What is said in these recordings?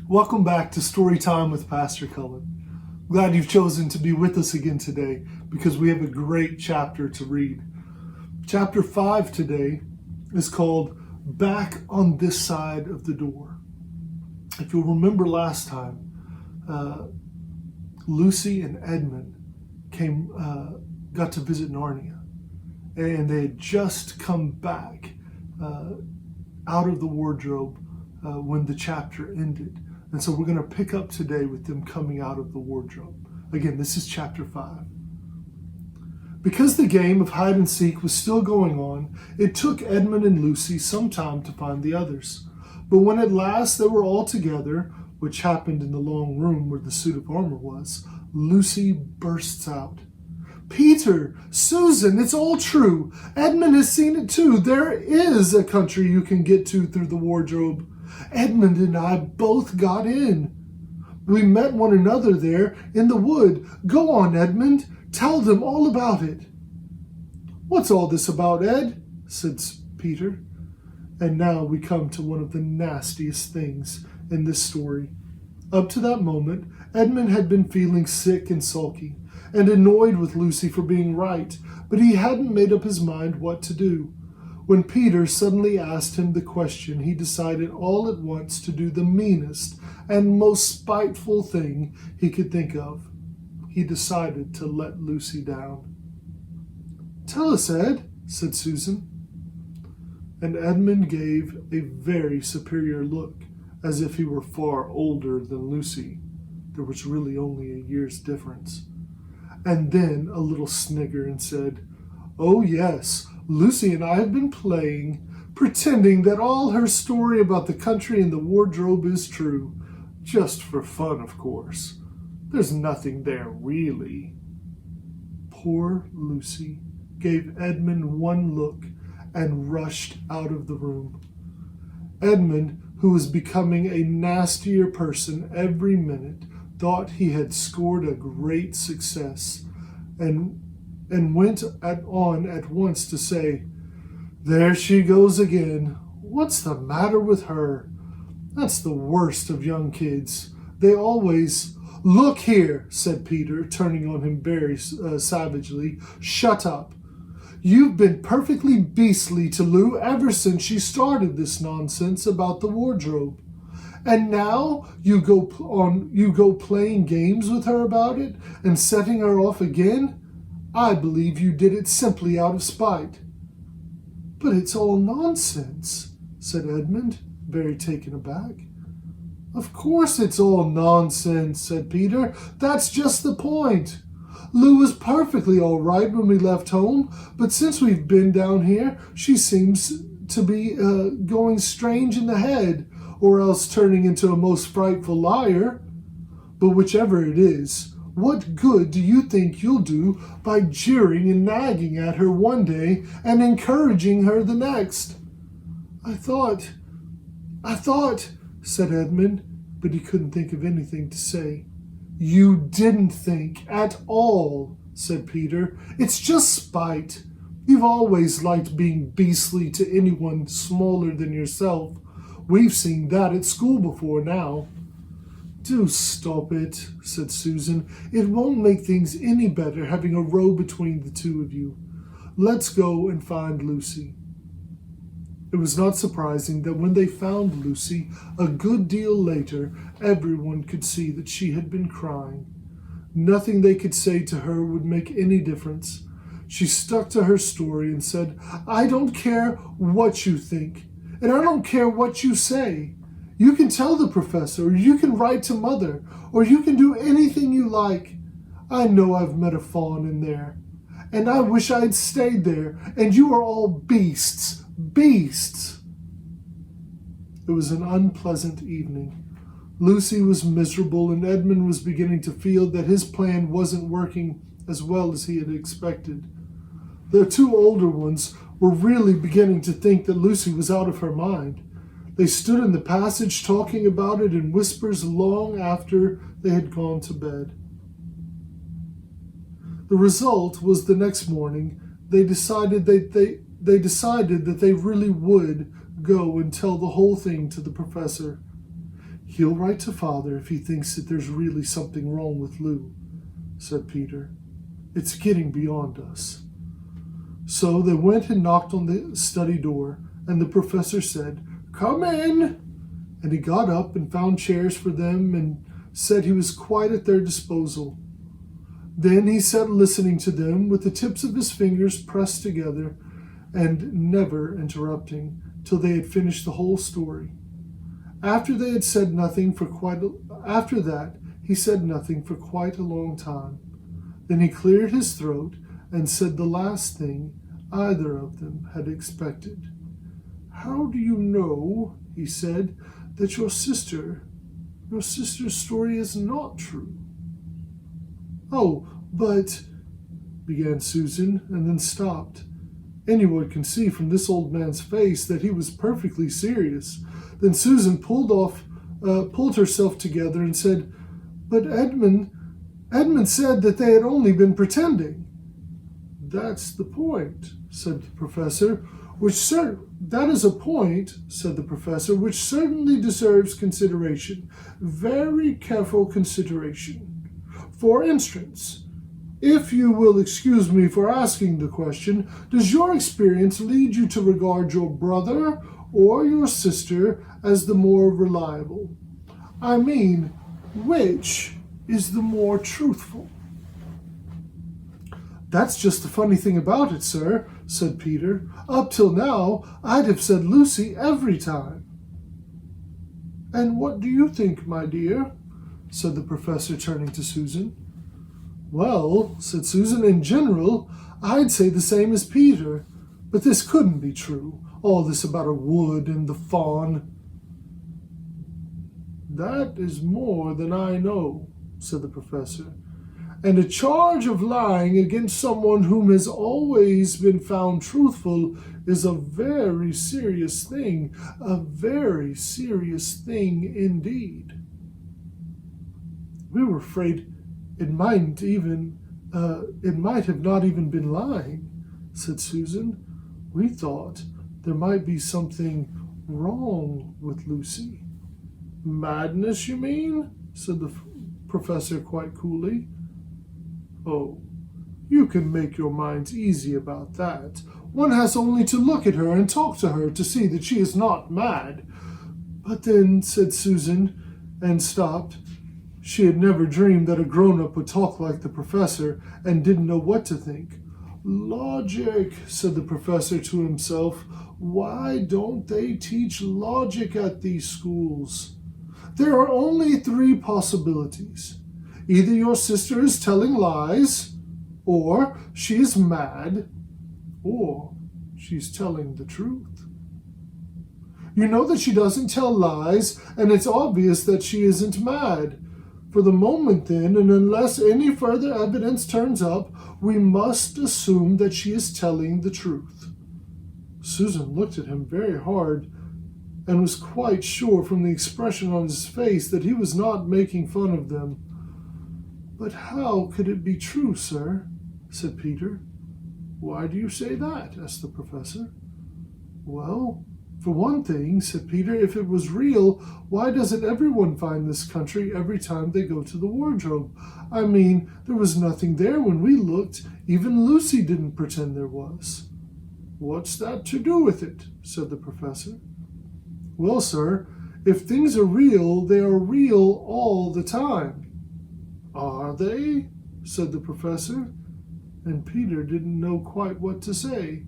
Welcome back to Storytime with Pastor Cullen. Glad you've chosen to be with us again today because we have a great chapter to read. Chapter 5 today is called Back on This Side of the Door. If you'll remember last time, Lucy and Edmund got to visit Narnia, and they had just come back out of the wardrobe when the chapter ended. And so we're going to pick up today with them coming out of the wardrobe. Again, this is chapter 5. Because the game of hide and seek was still going on, it took Edmund and Lucy some time to find the others. But when at last they were all together, which happened in the long room where the suit of armor was, Lucy bursts out. "Peter, Susan, it's all true. Edmund has seen it too. There is a country you can get to through the wardrobe. Edmund and I both got in. We met one another there in the wood. Go on, Edmund. Tell them all about it." "What's all this about, Ed?" said Peter. And now we come to one of the nastiest things in this story. Up to that moment, Edmund had been feeling sick and sulky and annoyed with Lucy for being right, but he hadn't made up his mind what to do. When Peter suddenly asked him the question, he decided all at once to do the meanest and most spiteful thing he could think of. He decided to let Lucy down. "Tell us, Ed," said Susan. And Edmund gave a very superior look, as if he were far older than Lucy. There was really only a year's difference. And then a little snigger and said, "Oh yes, Lucy and I have been pretending that all her story about the country and the wardrobe is true. Just for fun, of course. There's nothing there, really." Poor Lucy gave Edmund one look and rushed out of the room. Edmund, who was becoming a nastier person every minute, thought he had scored a great success and went on at once to say, "There she goes again. What's the matter with her? That's the worst of young kids. They always—" "Look here," said Peter, turning on him very savagely. "Shut up. You've been perfectly beastly to Lou ever since she started this nonsense about the wardrobe. And now you go playing games with her about it and setting her off again? I believe you did it simply out of spite." "But it's all nonsense," said Edmund, very taken aback. "Of course it's all nonsense," said Peter. "That's just the point. Lou was perfectly all right when we left home, but since we've been down here, she seems to be going strange in the head, or else turning into a most frightful liar. But whichever it is, what good do you think you'll do by jeering and nagging at her one day and encouraging her the next?" I thought, said Edmund, but he couldn't think of anything to say. "You didn't think at all," said Peter. "It's just spite. You've always liked being beastly to anyone smaller than yourself. We've seen that at school before now." "Do stop it," said Susan. "It won't make things any better having a row between the two of you. Let's go and find Lucy." It was not surprising that when they found Lucy, a good deal later, everyone could see that she had been crying. Nothing they could say to her would make any difference. She stuck to her story and said, "I don't care what you think, and I don't care what you say. You can tell the professor, or you can write to Mother, or you can do anything you like. I know I've met a fawn in there, and I wish I'd stayed there, and you are all beasts. Beasts." It was an unpleasant evening. Lucy was miserable, and Edmund was beginning to feel that his plan wasn't working as well as he had expected. The two older ones were really beginning to think that Lucy was out of her mind. They stood in the passage talking about it in whispers long after they had gone to bed. The result was the next morning they decided that they really would go and tell the whole thing to the professor. "He'll write to Father if he thinks that there's really something wrong with Lou," said Peter. "It's getting beyond us." So they went and knocked on the study door, and the professor said, "Come in." And he got up and found chairs for them and said he was quite at their disposal. Then he sat listening to them with the tips of his fingers pressed together and never interrupting till they had finished the whole story. After that, he said nothing for quite a long time. Then he cleared his throat and said the last thing either of them had expected. "How do you know," he said, "that your sister's story is not true?" "Oh, but," began Susan, and then stopped. Anyone can see from this old man's face that he was perfectly serious. Then Susan pulled herself together and said, "But Edmund said that they had only been pretending." "That's the point," said the professor. "That is a point," said the professor, "which certainly deserves consideration, very careful consideration. For instance, if you will excuse me for asking the question, does your experience lead you to regard your brother or your sister as the more reliable? I mean, which is the more truthful?" "That's just the funny thing about it, sir," said Peter. "Up till now, I'd have said Lucy every time." "And what do you think, my dear?" said the professor, turning to Susan. "Well," said Susan, "in general, I'd say the same as Peter. But this couldn't be true, all this about a wood and the fawn." "That is more than I know," said the professor. "And a charge of lying against someone whom has always been found truthful is a very serious thing indeed." "We were afraid it might have not even been lying," said Susan. "We thought there might be something wrong with Lucy." "Madness, you mean?" said the professor quite coolly. "Oh, you can make your minds easy about that. One has only to look at her and talk to her to see that she is not mad." "But then," said Susan, and stopped. She had never dreamed that a grown-up would talk like the professor and didn't know what to think. "Logic," said the professor to himself. "Why don't they teach logic at these schools? There are only 3 possibilities. Either your sister is telling lies, or she is mad, or she's telling the truth. You know that she doesn't tell lies, and it's obvious that she isn't mad. For the moment, then, and unless any further evidence turns up, we must assume that she is telling the truth." Susan looked at him very hard and was quite sure from the expression on his face that he was not making fun of them. "But how could it be true, sir?" said Peter. "Why do you say that?" asked the professor. "Well, for one thing," said Peter, "if it was real, why doesn't everyone find this country every time they go to the wardrobe? I mean, there was nothing there when we looked. Even Lucy didn't pretend there was." "What's that to do with it?" said the professor. "Well, sir, if things are real, they are real all the time." "Are they?" said the professor, and Peter didn't know quite what to say.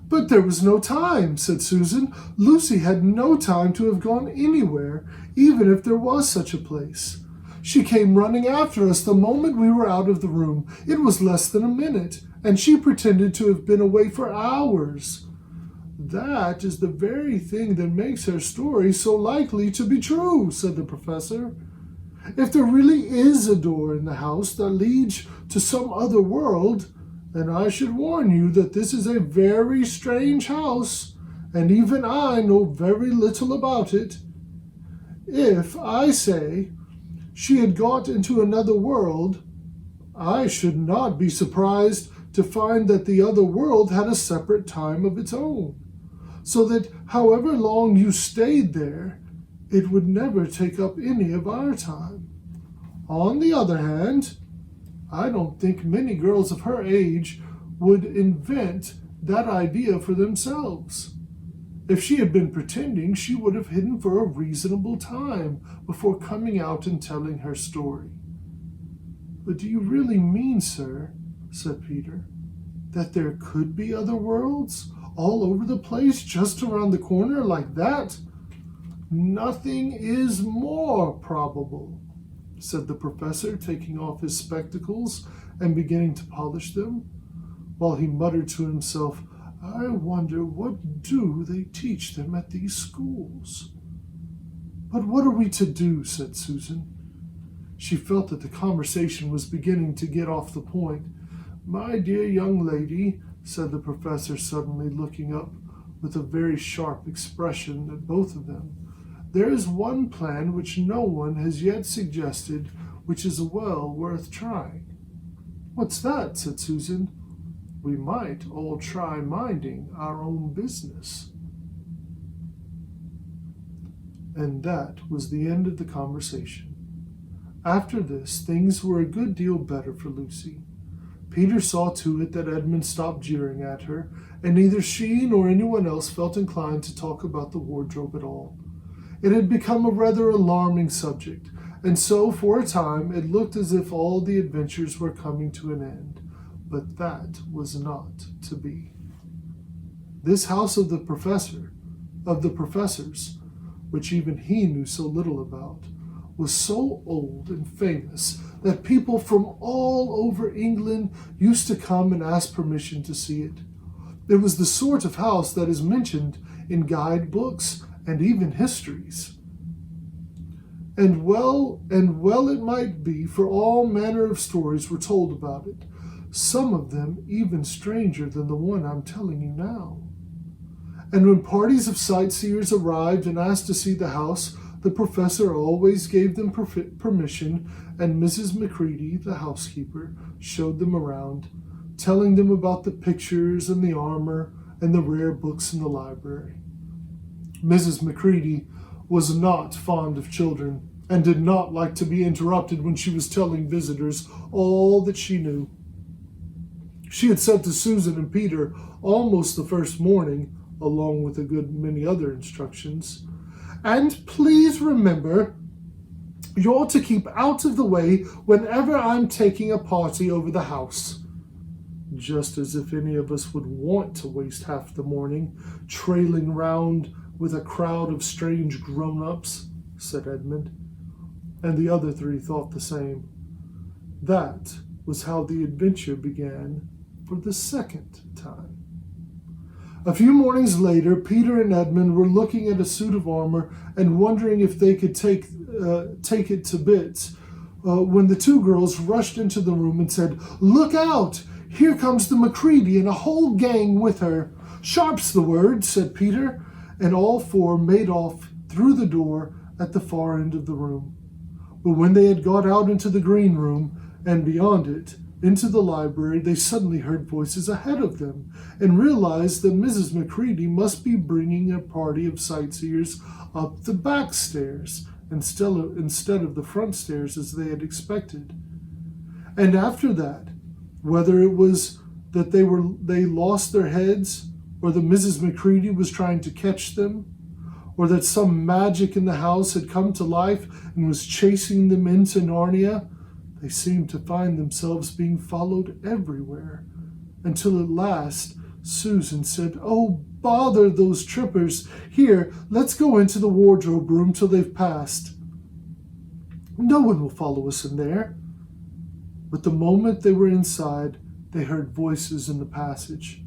"But there was no time," said Susan. "Lucy had no time to have gone anywhere, even if there was such a place. She came running after us the moment we were out of the room. It was less than a minute, and she pretended to have been away for hours. That is the very thing that makes her story so likely to be true," said the professor. "If there really is a door in the house that leads to some other world, then I should warn you that this is a very strange house, and even I know very little about it. If, I say, she had got into another world, I should not be surprised to find that the other world had a separate time of its own, so that however long you stayed there, it would never take up any of our time. On the other hand, I don't think many girls of her age would invent that idea for themselves. If she had been pretending, she would have hidden for a reasonable time before coming out and telling her story. But do you really mean, sir, said Peter, that there could be other worlds all over the place just around the corner like that? Nothing is more probable, said the professor, taking off his spectacles and beginning to polish them, while he muttered to himself, I wonder what do they teach them at these schools? But what are we to do? Said Susan. She felt that the conversation was beginning to get off the point. My dear young lady, said the professor, suddenly looking up with a very sharp expression at both of them, there is one plan which no one has yet suggested, which is well worth trying. What's that? Said Susan. We might all try minding our own business. And that was the end of the conversation. After this, things were a good deal better for Lucy. Peter saw to it that Edmund stopped jeering at her, and neither she nor anyone else felt inclined to talk about the wardrobe at all. It had become a rather alarming subject, and so for a time it looked as if all the adventures were coming to an end. But that was not to be. This house of the professors, which even he knew so little about, was so old and famous that people from all over England used to come and ask permission to see it. It was the sort of house that is mentioned in guidebooks and even histories. And well it might be, for all manner of stories were told about it, some of them even stranger than the one I'm telling you now. And when parties of sightseers arrived and asked to see the house, the professor always gave them permission, and Mrs. Macready, the housekeeper, showed them around, telling them about the pictures and the armor and the rare books in the library. Mrs. Macready was not fond of children and did not like to be interrupted when she was telling visitors all that she knew. She had said to Susan and Peter almost the first morning, along with a good many other instructions, and please remember, you're to keep out of the way whenever I'm taking a party over the house. Just as if any of us would want to waste half the morning trailing round with a crowd of strange grown-ups, said Edmund, and the other three thought the same. That was how the adventure began for the second time. A few mornings later, Peter and Edmund were looking at a suit of armor and wondering if they could take it to bits, when the two girls rushed into the room and said, Look out! Here comes the Macready and a whole gang with her. Sharp's the word, said Peter, and all four made off through the door at the far end of the room. But when they had got out into the green room and beyond it, into the library, they suddenly heard voices ahead of them and realized that Mrs. Macready must be bringing a party of sightseers up the back stairs instead of the front stairs as they had expected. And after that, whether it was that they lost their heads, or that Mrs. Macready was trying to catch them, or that some magic in the house had come to life and was chasing them into Narnia, they seemed to find themselves being followed everywhere, until at last Susan said, Oh, bother those trippers. Here, let's go into the wardrobe room till they've passed. No one will follow us in there. But the moment they were inside, they heard voices in the passage,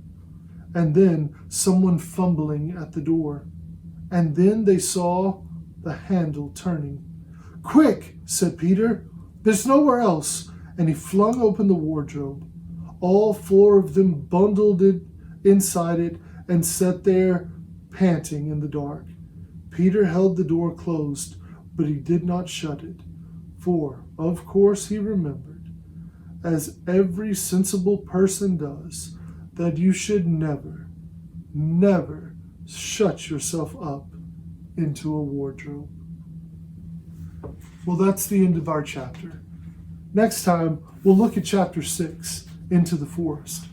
and then someone fumbling at the door, and then they saw the handle turning. Quick, said Peter. There's nowhere else, and he flung open the wardrobe. All four of them bundled it inside it and sat there panting in the dark. Peter held the door closed, but he did not shut it, for, of course, he remembered, as every sensible person does, that you should never shut yourself up into a wardrobe. Well, that's the end of our chapter. Next time, we'll look at chapter 6, Into the Forest.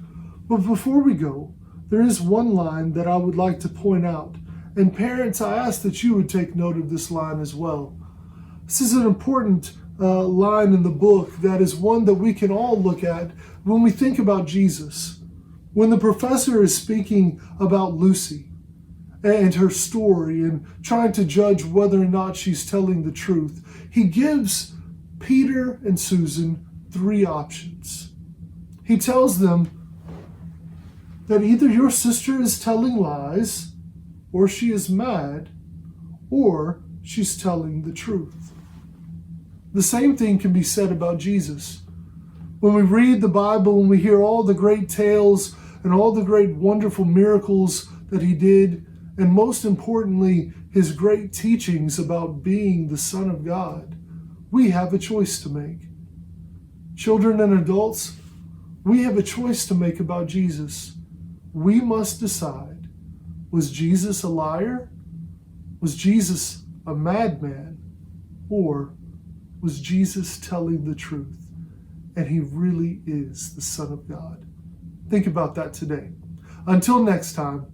But before we go, there is one line that I would like to point out. And parents, I ask that you would take note of this line as well. This is an important line in the book that is one that we can all look at when we think about Jesus. When the professor is speaking about Lucy and her story and trying to judge whether or not she's telling the truth, he gives Peter and Susan 3 options. He tells them that either your sister is telling lies, or she is mad, or she's telling the truth. The same thing can be said about Jesus. When we read the Bible and we hear all the great tales and all the great wonderful miracles that he did, and most importantly, his great teachings about being the Son of God, we have a choice to make. Children and adults, we have a choice to make about Jesus. We must decide, was Jesus a liar? Was Jesus a madman? Or was Jesus telling the truth? And he really is the Son of God. Think about that today. Until next time,